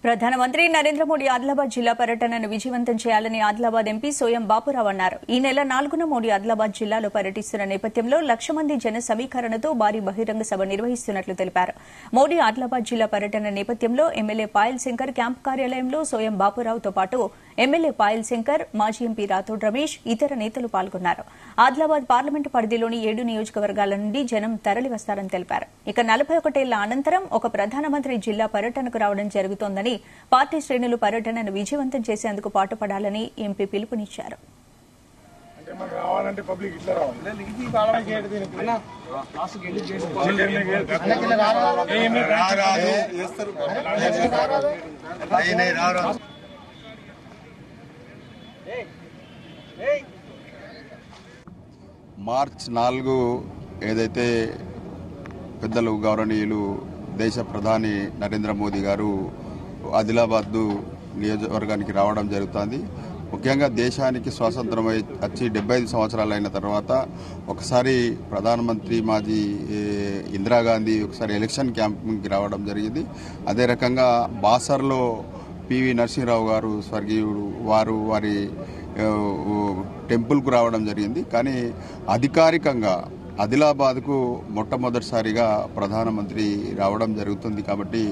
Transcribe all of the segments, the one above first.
ప్రధానమంత్రి నరేంద్ర మోడీ ఆదిలాబాద్ జిల్లా పర్యటనను విజయవంతం చేయాలని ఆదిలాబాద్ ఎంపీ సోయం బాపురావు అన్నారు. ఈ నెల 4న మోడీ ఆదిలాబాద్ జిల్లాలో పర్యటిస్తున్న నేపథ్యంలో 1,00,000 మంది జన సమీకరణతో భారీ బహిరంగ సభ నిర్వహిస్తున్నట్లు తెలిపారు. మోడీ ఆదిలాబాద్ జిల్లా పర్యటన నేపథ్యంలో ఎమ్మెల్యే పాయల్ శంకర్ క్యాంపు కార్యాలయంలో సోయం బాపురావుతో పాటు ఎమ్మెల్యే పాయల్ శంకర్, మాజీ ఎంపీ రాథోడ్ రమేష్, ఇతర నేతలు పాల్గొన్నారు. ఆదిలాబాద్ పార్లమెంటు పరిధిలోని 7 నియోజకవర్గాల నుండి జనం తరలివస్తారని తెలిపారు. ఇక 41 ఏళ్ల అనంతరం ఒక ప్రధానమంత్రి జిల్లా పర్యటనకు రావడం జరుగుతోందని, పార్టీ శ్రేణులు పర్యటనను విజయవంతం చేసేందుకు పాటుపడాలని ఎంపీ పిలుపునిచ్చారు. మార్చ్ 4 ఏదైతే పెద్దలు గౌరవనీయులు దేశ ప్రధాని నరేంద్ర మోదీ గారు ఆదిలాబాద్ నియోజకవర్గానికి రావడం జరుగుతుంది. ముఖ్యంగా దేశానికి స్వాతంత్రం వచ్చి 75 సంవత్సరాలు అయిన తర్వాత ఒకసారి ప్రధానమంత్రి మాజీ ఇందిరాగాంధీ ఒకసారి ఎలక్షన్ క్యాంపింగ్కి రావడం జరిగింది. అదే రకంగా బాసర్లో పివి నరసింహరావు గారు స్వర్గీయుడు వారి టెంపుల్కు రావడం జరిగింది. కానీ అధికారికంగా ఆదిలాబాద్కు మొట్టమొదటిసారిగా ప్రధానమంత్రి రావడం జరుగుతుంది. కాబట్టి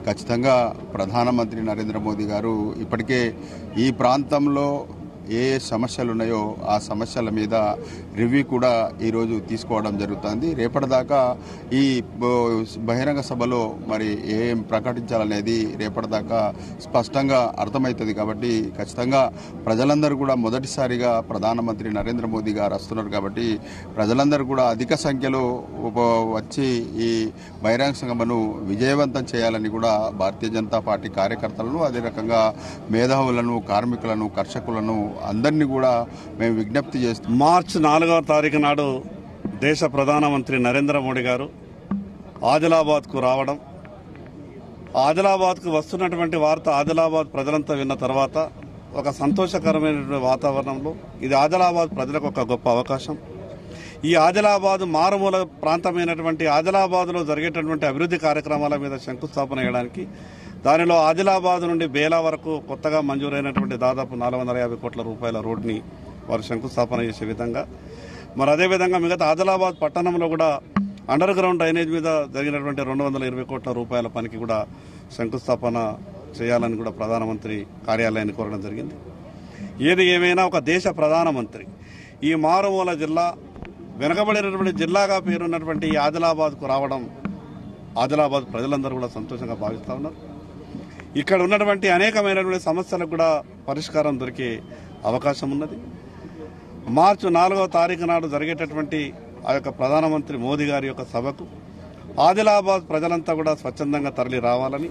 ఖచ్చితంగా ప్రధానమంత్రి నరేంద్ర మోదీ గారు ఇప్పటికే ఈ ప్రాంతంలో ఏ సమస్యలు ఉన్నాయో ఆ సమస్యల మీద రివ్యూ కూడా ఈరోజు తీసుకోవడం జరుగుతుంది. రేపటిదాకా ఈ బహిరంగ సభలో మరి ఏం ప్రకటించాలనేది రేపటిదాకా స్పష్టంగా అర్థమవుతుంది. కాబట్టి ఖచ్చితంగా ప్రజలందరూ కూడా మొదటిసారిగా ప్రధానమంత్రి నరేంద్ర మోదీ గారు వస్తున్నారు. కాబట్టి ప్రజలందరూ కూడా అధిక సంఖ్యలో వచ్చి ఈ బహిరంగ సభను విజయవంతం చేయాలని కూడా భారతీయ జనతా పార్టీ కార్యకర్తలను, అదే రకంగా మేధావులను, కార్మికులను, కర్షకులను అందరినీ కూడా మేము విజ్ఞప్తి చేస్తాం. మార్చి 4వ తారీఖు నాడు దేశ ప్రధానమంత్రి నరేంద్ర మోడీ గారు ఆదిలాబాద్కు రావడం, ఆదిలాబాద్కు వస్తున్నటువంటి వార్త ఆదిలాబాద్ ప్రజలంతా విన్న తర్వాత ఒక సంతోషకరమైనటువంటి వాతావరణంలో ఇది ఆదిలాబాద్ ప్రజలకు ఒక గొప్ప అవకాశం. ఈ ఆదిలాబాద్ మారుమూల ప్రాంతమైనటువంటి ఆదిలాబాద్లో జరిగేటటువంటి అభివృద్ధి కార్యక్రమాల మీద శంకుస్థాపన చేయడానికి, దానిలో ఆదిలాబాద్ నుండి బేలా వరకు కొత్తగా మంజూరైనటువంటి దాదాపు 450 కోట్ల రూపాయల రోడ్ని వారు శంకుస్థాపన చేసే విధంగా, మరి అదేవిధంగా మిగతా ఆదిలాబాద్ పట్టణంలో కూడా అండర్ గ్రౌండ్ డ్రైనేజ్ మీద జరిగినటువంటి 220 కోట్ల రూపాయల పనికి కూడా శంకుస్థాపన చేయాలని కూడా ప్రధానమంత్రి కార్యాలయాన్ని కోరడం జరిగింది. ఏది ఏమైనా ఒక దేశ ప్రధానమంత్రి ఈ మారుమూల జిల్లా, వెనుకబడినటువంటి జిల్లాగా పేరున్నటువంటి ఈ ఆదిలాబాద్కు రావడం ఆదిలాబాద్ ప్రజలందరూ కూడా సంతోషంగా భావిస్తూ ఉన్నారు. ఇక్కడ ఉన్నటువంటి అనేకమైనటువంటి సమస్యలకు కూడా పరిష్కారం దొరికే అవకాశం ఉన్నది. మార్చి 4వ తారీఖు నాడు జరిగేటటువంటి ఆ యొక్క ప్రధానమంత్రి మోదీ గారి యొక్క సభకు ఆదిలాబాద్ ప్రజలంతా కూడా స్వచ్ఛందంగా తరలి రావాలని